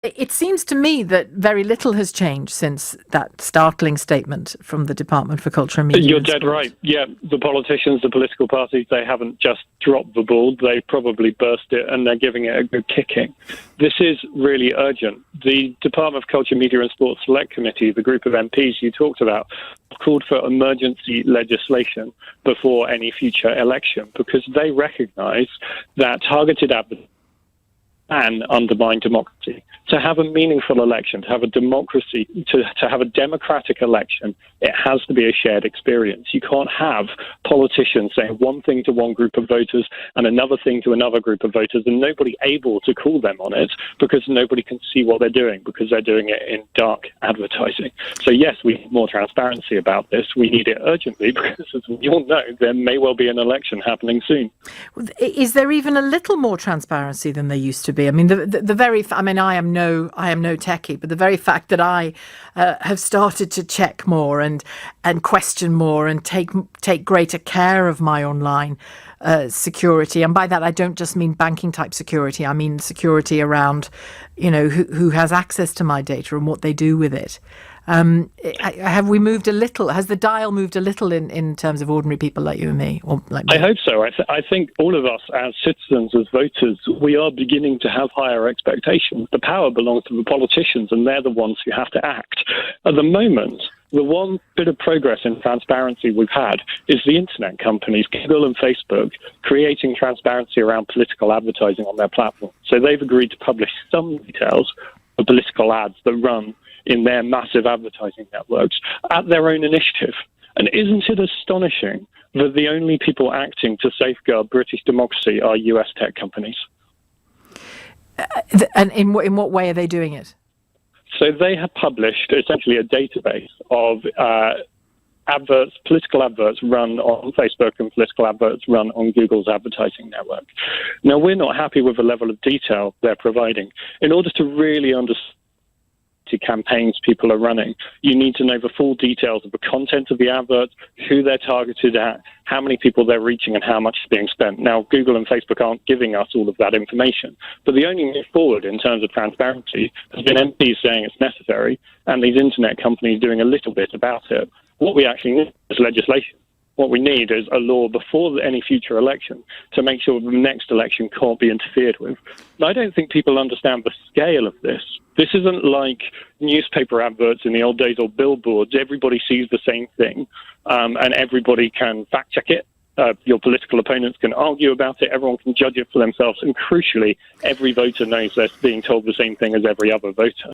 It seems to me that very little has changed since that startling statement from the Department for Culture and Media. You're dead right. Yeah, the politicians, the political parties, they haven't just dropped the ball. They probably burst it, and they're giving it a good kicking. This is really urgent. The Department of Culture, Media and Sports Select Committee, the group of MPs you talked about, called for emergency legislation before any future election because they recognise that targeted advertising can undermine democracy. To have a meaningful election, to have a democracy, to have a democratic election, it has to be a shared experience. You can't have politicians saying one thing to one group of voters and another thing to another group of voters and nobody able to call them on it because nobody can see what they're doing because they're doing it in dark advertising. So yes, we need more transparency about this. We need it urgently because, as we all know, there may well be an election happening soon. Is there even a little more transparency than there used to be? I mean, I am no techie, but the very fact that I have started to check more and question more and take greater care of my online security, and by that I don't just mean banking type security. I mean security around, who has access to my data and what they do with it. Have we moved a little? Has the dial moved a little in terms of ordinary people like you and me? Or like me? I hope so. I think all of us as citizens, as voters, we are beginning to have higher expectations. The power belongs to the politicians, and they're the ones who have to act. At the moment, the one bit of progress in transparency we've had is the internet companies, Google and Facebook, creating transparency around political advertising on their platform. So they've agreed to publish some details of political ads that run in their massive advertising networks at their own initiative. And isn't it astonishing that the only people acting to safeguard British democracy are US tech companies? And in what way are they doing it? So they have published essentially a database of political adverts run on Facebook and political adverts run on Google's advertising network. Now, we're not happy with the level of detail they're providing. In order to really understand campaigns people are running, you need to know the full details of the content of the adverts, who they're targeted at, how many people they're reaching, and how much is being spent. Now, Google and Facebook aren't giving us all of that information, but the only move forward in terms of transparency has been MPs saying it's necessary and these internet companies doing a little bit about it. What we actually need is legislation. What we need is a law before any future election to make sure the next election can't be interfered with. And I don't think people understand the scale of this. This isn't like newspaper adverts in the old days or billboards. Everybody sees the same thing, and everybody can fact-check it. Your political opponents can argue about it. Everyone can judge it for themselves. And crucially, every voter knows they're being told the same thing as every other voter.